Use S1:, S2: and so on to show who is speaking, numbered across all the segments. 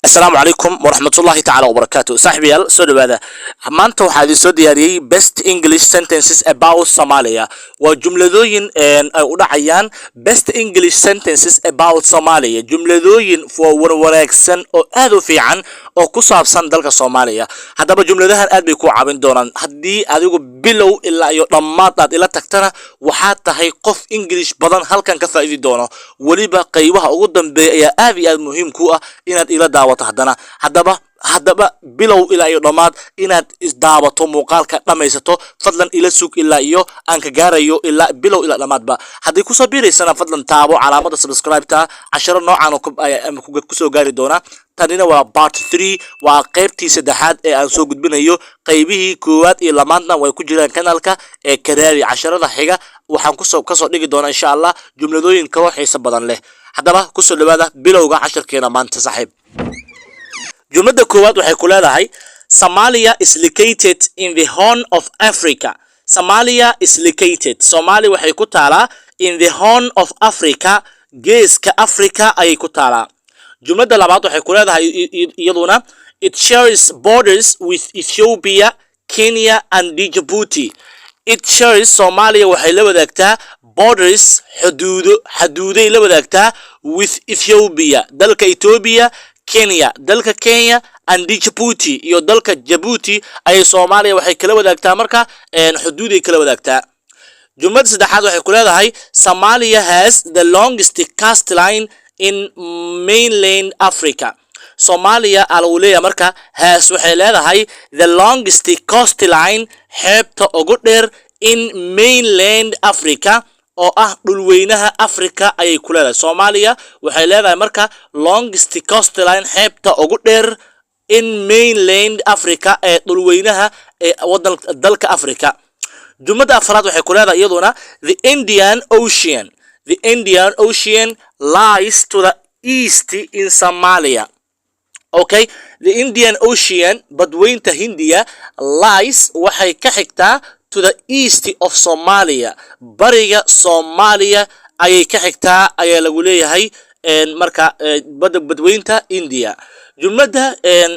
S1: السلام عليكم ورحمة الله تعالى وبركاته. صاحبي يلا سؤال هذا ما أنتوا حادي سودياري best English sentences about Somalia وجملذوين أو عيان best English sentences about Somalia جملذوين ورواكسن أو هذا في عن أو كصاب صندلك Somalia هذا بجملذها أدي كوا عبين دوران هدي أديكوا بلو إلا يرمات إلا تكتنا وحتى هي قف English بدن هل كان كفايدي دونا وليبا قيوها قدام بيا أبي المهم كوا إن إلى دعوة haddaba bilow ilaa iyo dhamaad inaad isdaabato muuqaalka dhamaysato fadlan ila sug ilaa iyo aan ka gaarayo ilaa bilow ilaa dhamaadba haddii ku soo biiraysana fadlan taabo calaamada subscribe-ta casharo noocan oo ku soo gaari doona tanina waa part 3 waa qaybtii saddexaad ee aan soo gudbinayo qaybihii koowaad iyo lamaadna way ku jiraan kanaalka ee karaari casharada xiga waxaan kasoo dhigi doonaa insha Allah jumladooyin kala xiiso badan leh haddaba ku soo dhawaada bilowga casharkeena maanta saaxiib jumlada koowaad waxay ku leedahay Somalia is located in the Horn of Africa. Somalia is located. Somalia waxay ku taalaa in the Horn of Africa. Geeska Africa ayay ku taalaa. Jumlada labaad waxay ku leedahay iyaduna it shares borders with Ethiopia, Kenya and Djibouti. It shares Somalia waxay la wadaagtaa borders xuduuday la wadaagtaa with Ethiopia, dalka Ethiopia, Kenya, dalka Kenya and Djibouti iyo dalka Djibouti ay Soomaaliya waxay kala wadaagtaa marka xuduuday kala wadaagtaa. Jumlada saddexaad waxay ku leedahay Somalia has the longest coastline in mainland Africa. Somalia alawleeya marka has waxay leedahay the longest coastline xeebta ugu dheer in mainland Africa oo ah dhulweynaha Africa ayay ku leedahay. Soomaaliya waxay leedahay marka longest coastline xeebta ugu dheer in mainland Africa ee dhulweynaha ee dalka Africa. Jumlada afraad waxay ku leedahay iyaduna the Indian Ocean lies to the east in Somalia. Okay, the Indian Ocean badweynta Hindiya lies waxay ka xigtaa to the east of Somalia bariga Somalia ayay ka xigtaa ayaa lagu leeyahay marka badweynta India. Jumlada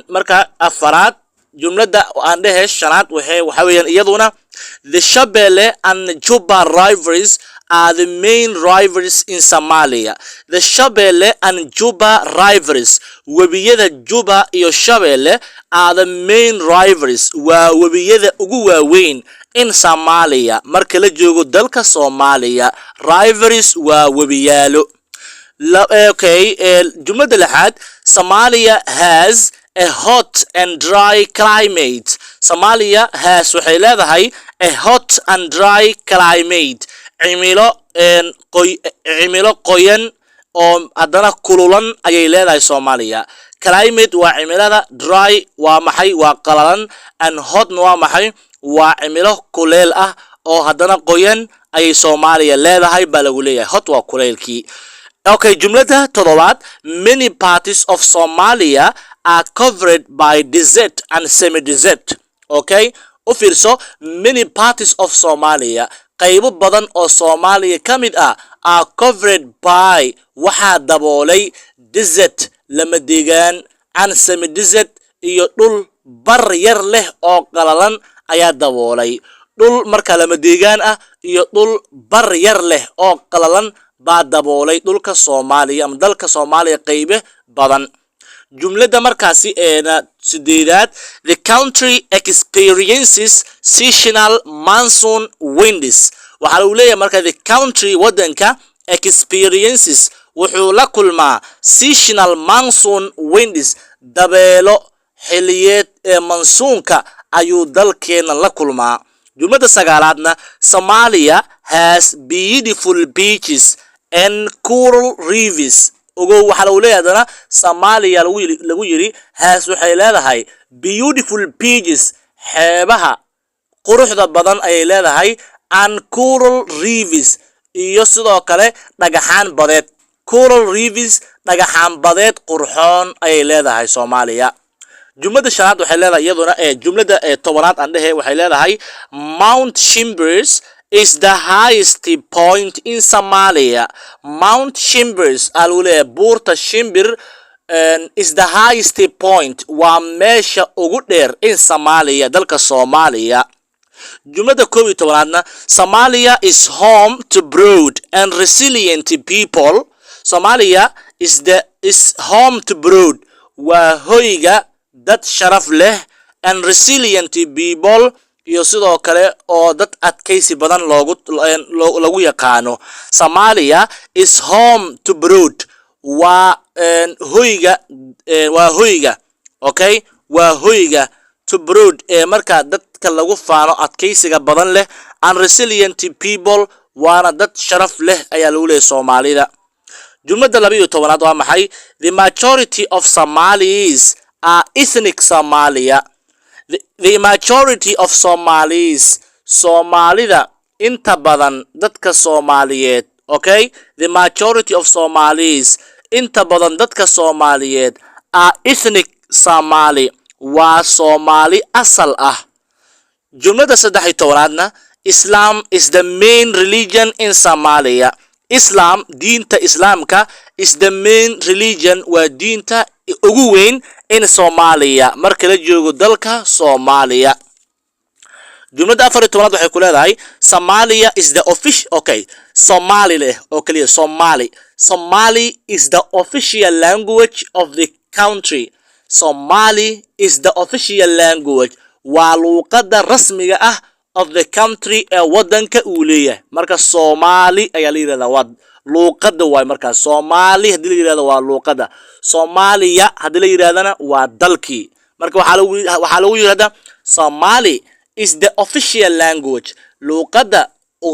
S1: marka afaraad jumlada aan dhahay shanaad waxa weeyaan iyaduna the Shabelle and Juba rivers are the main rivers in Somalia. The Shabelle and Juba rivers wabiyada Juba iyo Shabelle are the main rivers waa wabiyada ugu waaweyn in Somalia marka la joogo dalka Soomaaliya rivers waa wabiyaalo. Okay, jumlada lixaad Somalia has a hot and dry climate. Somalia has waxay leedahay a hot and dry climate. cimilo qoyan oo adana kululan ayay leedahay Soomaaliya. Climate waa cimilada, dry waa maxay waa qalalan, and hot waa maxay waa cimilo kuleel ah oo hadana qoyan ayay Soomaaliya leedahay baa lagu leeyahay. Hot waa kuleelkii. Okay, jumlada toddobaad many parts of Somalia are covered by desert and semi-desert. Okay, u fiirso many parts of Somalia qaybo badan oo Soomaaliya kamid ah are covered by waxa daboolay desert lama deegaan and semi-desert iyo dhul bar yar leh oo qalalan ayaa daboolay. Dhul marka lama deegaan ah iyo dhul bar yar leh oo qalalan baa daboolay dhulka Soomaaliya ama dalka Soomaaliya qaybo badan. Jumlada markaasi sideedaad the country experiences seasonal monsoon winds. waxa uu leeyahay marka the country wadanka experiences wuxuu la kulmaa seasonal monsoon winds dabeelo xiliyeed ee monsoonka ayuu dalkeena la kulmaa. Jumlada sagaalaadna Somalia has beautiful beaches and coral rivers. Ugu waxa uu leeyahay Somalia lagu yiri has waxay leedahay beautiful beaches xeebaha quruxda badan ayay leedahay and coral rivers iyo sidoo kale dhagaxaan badeed. Coral rivers dhagaxaan badeed qurxoon ayay leedahay Soomaaliya. Jumlada shanaad waxay leedahay iyaduna jumlada tobanaad aan dhahay waxay leedahay Mount Shimbers is the highest point in Somalia. Mount Shimbers alule buurta Shimbir is the highest point waa meesha ugu dheer in Somalia dalka Soomaaliya. Jumlada 11aadna Somalia is home to broad and resilient people. Somalia is home to broad waa hoyga dad sharaf leh and resilient people iyo sidoo kale oo dad adkaysi badan lagu yaqaano. Somalia is home to broad waa hoyga okay waa hoyga to broad marka dadka lagu faano adkaysiga badan leh and resilient people waana dad sharaf leh ayaa lagu leeyahay Soomaalida. Jumlada 12aad waa maxay? The majority of Somalis are ethnic Somalia. The majority of Somalis Somalida inta badan dadka Soomaaliyeed. Okay, the majority of Somalis inta badan dadka Soomaaliyeed are ethnic Somali waa Somali asal ah. Jumlada 13aadna Islam is the main religion in Somalia. Islam diinta Islaamka is the main religion waa diinta ugu weyn in Somalia marka la joogo dalka Soomaaliya. Jumlada 14aad waxay ku leedahay Somalia is the official Somali is the official language of the country. Somali is the official language waa luqadda rasmiga ah of the country ee wadanka uu leeyahay. Marka Somali ayaa la yiraahdaa waa luqadda waay. marka Somali hadii la yiraahdo waa luqadda. Somalia hadii la yiraahdana waa dalkii. marka waxaa lagu yiraahdaa Somali is the official language luqadda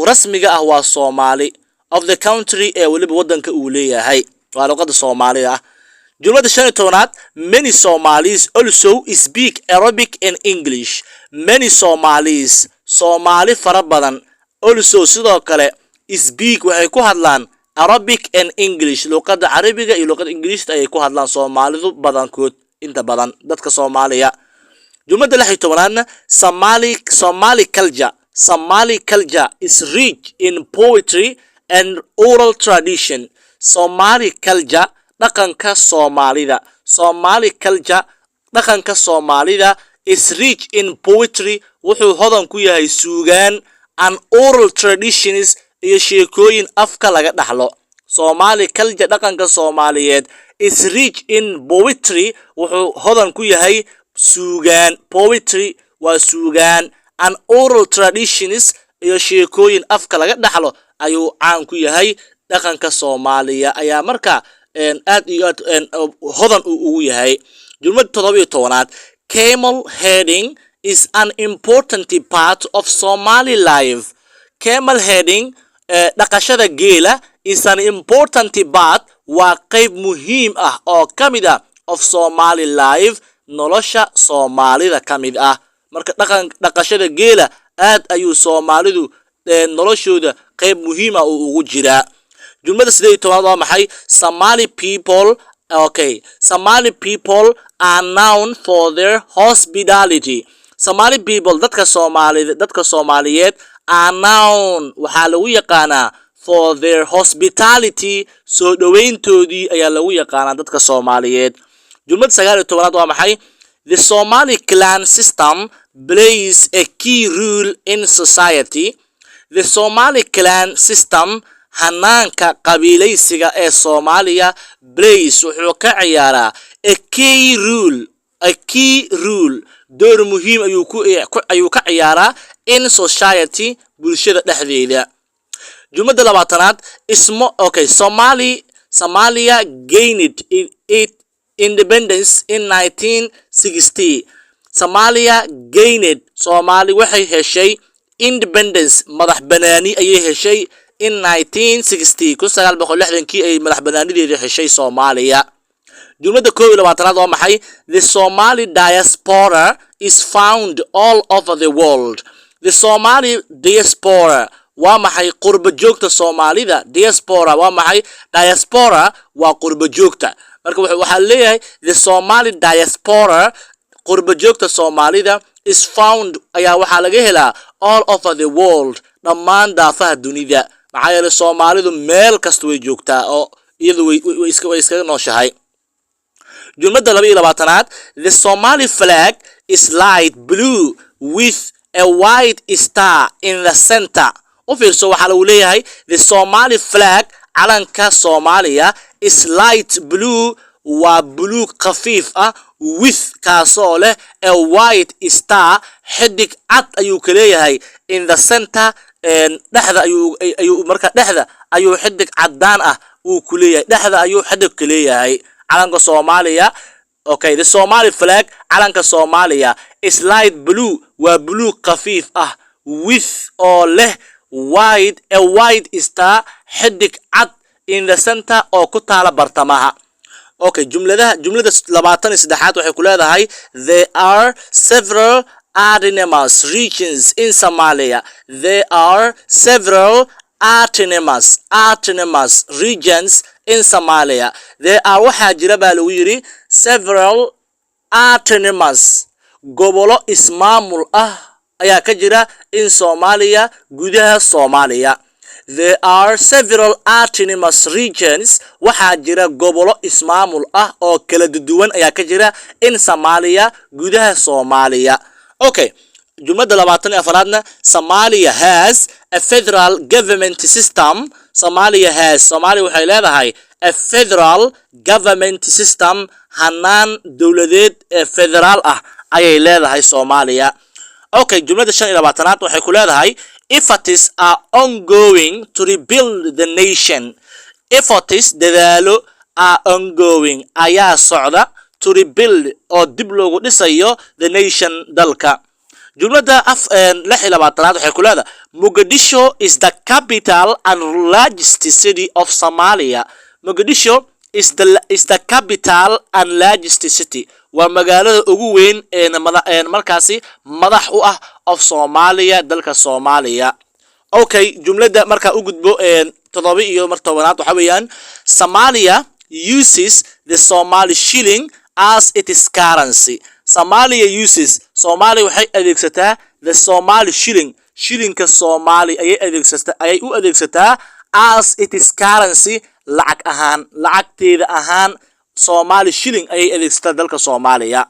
S1: rasmiga ah waa Somali of the country ee waliba wadanka uu leeyahay waa luqadda Soomaaliga ah. Jumlada 15aad many Somalis also speak Arabic and English. Many Somalis Somali fara badan also sidoo kale speak waxay ku hadlaan Arabic and English luqadda Carabiga iyo luqadda Ingiriiska ay ku hadlaan Soomaalidu badankood inta badan dadka Soomaaliya. Jumlada 16aadna Somali culture is rich in poetry and oral tradition. Somali culture dhaqanka Soomaalida. Somali culture dhaqanka Soomaalida is rich in poetry wuxuu hodan ku yahay suugaan and oral traditions iyo sheekooyin afka laga dhaxlo. Somali culture dhaqanka Soomaaliyeed is rich in poetry wuxuu hodan ku yahay suugaan. Poetry waa suugaan and oral traditions iyo sheekooyin afka laga dhaxlo ayuu caan ku yahay. Dhaqanka Soomaaliya ayaa marka aad iyo aad hodan ugu yahay. Jumlada 17aad camel herding is an important part of Somali life. Camel herding dhaqashada geela is an important part waa qayb muhiim ah oo kamid ah of Somali life nolosha Soomaalida kamid ah. marka dhaqashada geela aad ayuu Soomaalidu noloshooda qayb muhiim ah ugu jiraa. Jumlada 18aad waa maxay? Somali people are known for their hospitality. Somali people dadka Soomaaliyeed are known waxaa lagu yaqaanaa for their hospitality soo dhaweyntoodii ayaa lagu yaqaanaa dadka Soomaaliyeed. Jumlada 19aad waa maxay? The Somali clan system plays a key role in society. The Somali clan system hanaanka qabiilaysiga ee Soomaaliya plays wuxuu ka ciyaaraa a key role door muhiim ayuu ka ciyaaraa in society bulshada dhexdeeda. Jumlada 20aad Somalia gained its independence in 1960. Somalia gained Somali waxay heshay independence madax banaani ayay heshay in 1960 1960 ay madax banaanideeda heshay Soomaaliya. Jumlada 21aad waa maxay? The Somali diaspora is found all over the world. The Somali diaspora waa maxay? Qurba joogta Soomaalida. Diaspora waa maxay? Diaspora waa qurba joogta. marka waxa leeyahay the Somali diaspora qurba joogta Soomaalida is found ayaa waxa laga helaa all over the world dhammaan daafaha dunida. maxaa yeelay Soomaalidu meel kasta way joogtaa oo iyadu way iska nooshahay. jumlada 22aad the Somali flag is light blue with a white star in the center u fiirso waxa lagu leeyahay the Somali flag calanka Soomaaliya is light blue waa blue khafiif ah with kaasoo leh a white star xidig cad ayuu ka leeyahay in the center dhexda ayuu marka dhexda ayuu xidig cadaan ah uu ku leeyahay dhexda ayuu xidig ka leeyahay calanka Soomaaliya. Okay, the Somali flag calanka Soomaaliya is light blue waa blue khafiif ah with oo leh a white star xidig cad in the center oo ku taala bartamaha. Okay, jumlada 23aad waxay ku leedahay there are several autonomous regions in Somalia. There are several autonomous regions in Somalia. There are waxa jira baa lagu yiri several autonomous gobolo ismaamul ah ayaa ka jira in Somalia gudaha Soomaaliya. There are several autonomous regions waxa jira gobolo ismaamul ah oo kala duwan ayaa ka jira in Somalia gudaha Soomaaliya. Okay, jumlada 24aadna Somalia has a federal government system. Somalia waxay leedahay a federal government system hanaan dawladeed ee federal ah ayay leedahay Soomaaliya. Okay, jumlada 25aad waxay ku leedahay efforts are ongoing to rebuild the nation. Efforts dadaalo are ongoing ayaa socda to rebuild oo dib loogu dhisayo the nation dalka. jumlada 26aad waxay ku leedahay Mogadishu is the capital and largest city of Somalia. Mogadishu is the capital and largest city waa magaalada ugu weyn ee markaasi madax u ah of Somalia dalka Soomaaliya. Okay, jumlada marka u gudbo 17aad waxa weeyaan Somalia uses the Somali shilling as its currency. Somalia waxay adeegsataa the Somali shillingka Somali ayay u adeegsataa as its currency lacagteeda ahaan Somali shilling ayay adeegsataa dalka Soomaaliya.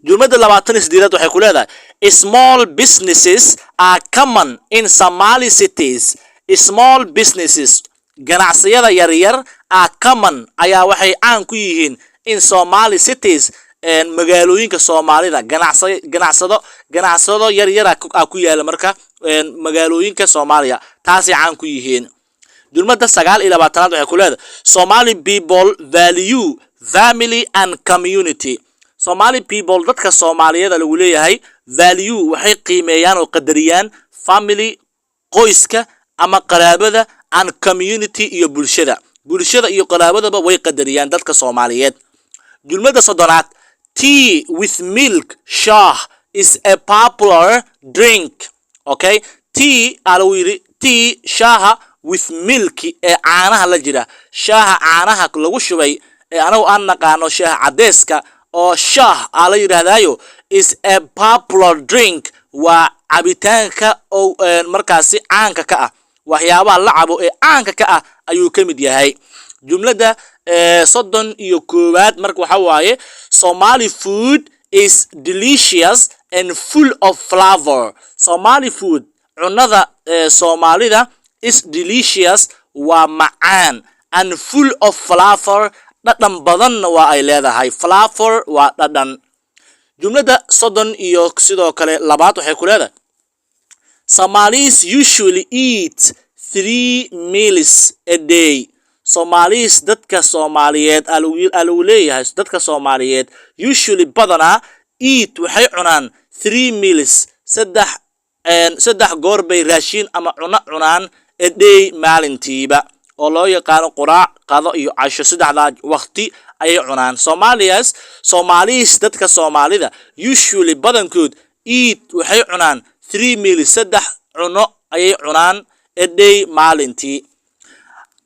S1: jumlada 28aad waxay ku leedahay small businesses are common in Somali cities. Small businesses ganacsiyada yaryar are common ayaa waxay caan ku yihiin in Somali cities magaalooyinka Soomaalida. ganacsado yaryar ku yaala marka magaalooyinka Soomaaliya taasi caan ku yihiin. jumlada 29aad waxay ku leedahay Somali people value family and community. Somali people dadka Soomaaliyada lagu leeyahay value waxay qiimeeyaan oo qadariyaan family qoyska ama qaraabada and community iyo bulshada iyo qaraabadaba way qadariyaan dadka Soomaaliyeed. jumlada 30aad tea with milk shah is a popular drink. Okay, tea shaha with milk ee caanaha la jira shaha caanaha lagu shubay ee anagu aan naqaano shaha cadeeska oo shah la yiraahdaayo is a popular drink waa cabitaanka oo markaasi caanka ka ah waxyaabaha la cabo ee caanka ka ah ayuu ka mid yahay. jumlada 31aad marka waxa waaye Somali food is delicious and full of flavor. Somali food cunada Soomaalida is delicious waa macaan and full of flavor dhadhan badan waa ay leedahay. Flavor waa dhadhan. jumlada 30 iyo sidoo kale labaad waxay ku leedahay Somalis usually eat 3 meals a day. Somalis dadka Soomaaliyeed alagu leeyahay dadka Soomaaliyeed usually badana eat waxay cunaan 3 meals saddex goor bay raashin ama cunaan a day maalintiiba oo loo yaqaan quraac qado iyo casho saddexda waqti ayay cunaan. Somalis dadka Soomaalida usually badankood eat waxay cunaan 3 meals saddex cuno ayay cunaan a day maalintii.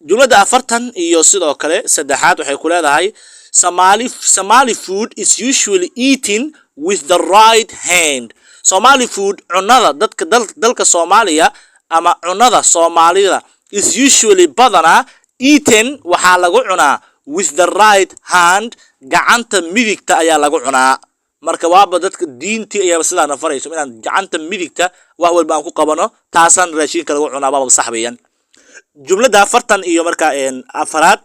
S1: jumlada 40 iyo sidoo kale saddexaad waxay ku leedahay Somali food is usually eaten with the right hand. Somali food cunada dalka Soomaaliya ama cunada Soomaalida is usually badana eaten waxa lagu cunaa with the right hand gacanta midigta ayaa lagu cunaa marka waaba dadka diintii ayaa sidaa nafarayso inaan gacanta midigta wax walba aan ku qabano taasan raashinka lagu cunaa baba saxbayaan jumlada afartan iyo marka afaraad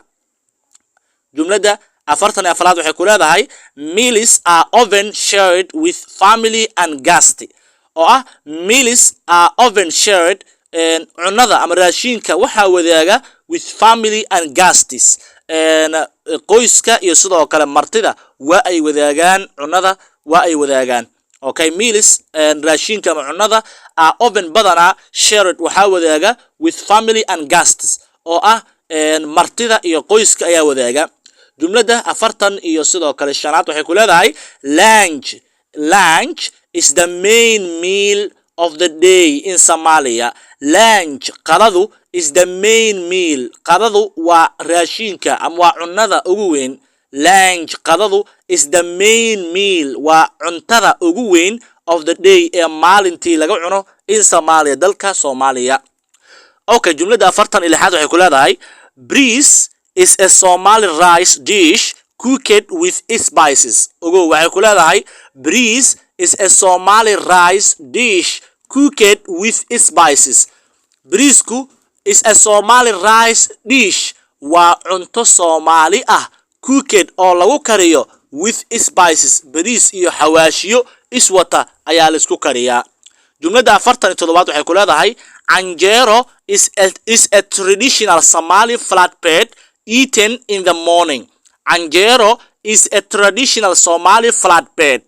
S1: jumlada afartan afraad waxay ku leedahay meals are often shared with family and guests oo ah meals are often shared cunada ama raashinka waxa wadaaga with family and guests qoyska iyo sidoo kale martida waa ay wadaagaan cunada waa ay wadaagaan okay meals raashinka ama cunada are often badana shared waxa wadaaga with family and guests oo ah martida iyo qoyska ayaa wadaaga jumlada afartan iyo sidoo kale shanaad waxay ku leedahay lunch is the main meal of the day in Somalia lunch qadadu is the main meal qadadu waa raashinka ama waa cunada ugu weyn lunch qadadu is the main meal waa cuntada ugu weyn of the day ee maalintii laga cuno in Somalia dalka Soomaaliya okay jumlada afartan iyo lixaad waxay ku leedahay breeze is a Somali rice dish cooked with spices ogo waxay ku leedahay breeze is a Somali rice dish cooked with spices breeze-ku is a Somali rice dish waa cunto Soomaali ah cooked oo lagu kariyo with spices breeze iyo xawaashiyo iswata ayaa la isku kariyaa jumlada afartan iyo toddobaad waxay ku leedahay canjeero is a traditional Somali flatbread eaten in the morning canjeero is a traditional Somali flatbread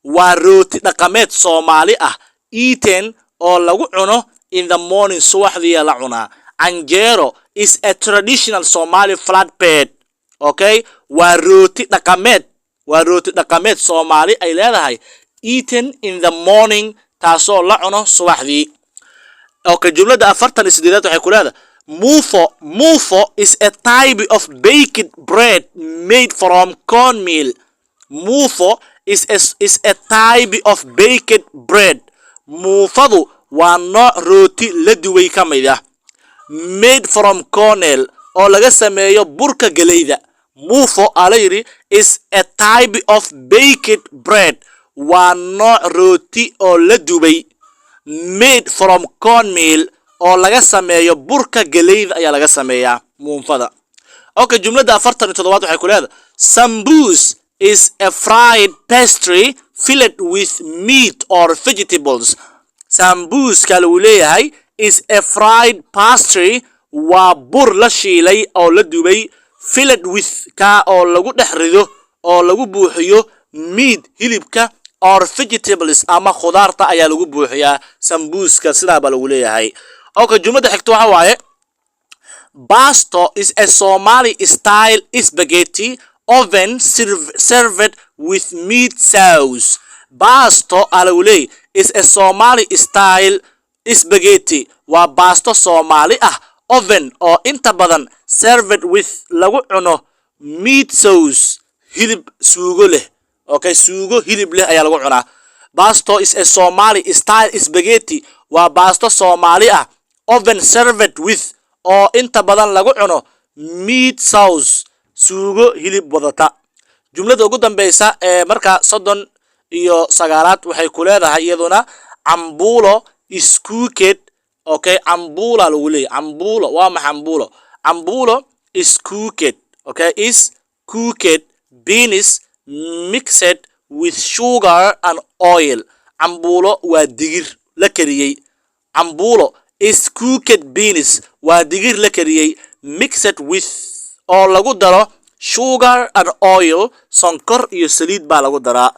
S1: waa rooti dhaqameed Soomaali ah eaten oo lagu cuno in the morning subaxdii la cunaa canjeero is a traditional Somali flatbread okay waa rooti dhaqameed Soomaali ay leedahay eaten in the morning taasoo la cuno subaxdii okay jumlada afartan iyo siddeedaad waxay ku leedahay Mufo is a type of baked bread made from cornmeal. Mufo is a type of baked bread. Mufadu waa nooc rooti la duway ka mid ah. Made from cornmeal oo laga sameeyo burka galeyda. Mufo alayri is a type of baked bread. Waa nooc rooti oo la duway. Made from cornmeal oo laga sameeyo burka galeyda ayaa laga sameeyaa muunfada okay jumlada afartan iyo toddobaad waxay ku leedahay sambusa is a fried pastry filled with meat or vegetables sambuska lagu leeyahay is a fried pastry waa bur la shiilay oo la dubay filled with ka oo lagu dhex rido oo lagu buuxiyo meat hilibka or vegetables ama khudaarta ayaa lagu buuxiyaa sambuska sidaa baa lagu leeyahay okay jumlada xigta waxa waaye Basto is a Somali style spaghetti often served with meat sauce Basto alawley is a Somali style spaghetti waa basto Somali ah oven oo inta badan served with lagu cuno meat sauce hilib suugo leh okay suugo hilib leh ayaa lagu cunaa Basto is a Somali style spaghetti waa basto Somali ah oven served with oo inta badan lagu cuno meat sauce suugo hilib wadata jumlada ugu dambaysa ee marka 39 waxay ku leedahay iyaduna cambulo is cooked okay cambulo lagu leeyahay cambulo waa maxambulo cambulo is cooked okay is cooked beans mixed with sugar and oil cambulo waa digir la kariyay cambulo is cooked beans waa digir la kariyay mixed with oo lagu daro sugar and oil sonkor iyo saliid baa lagu daraa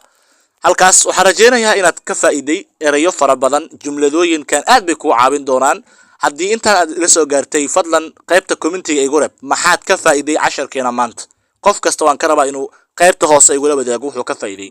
S1: halkaas waxaan rajeynayaa inaad ka faa'iiday erayo fara badan jumladooyinkan aad bay ku caawin doonaan haddii intaan aad ila soo gaartay fadlan qaybta commentiga igu reeb maxaad ka faa'iiday casharkeena maanta qof kasta waan ka rabaa inuu qaybta hoose igula wadaago wuxuu ka faa'iiday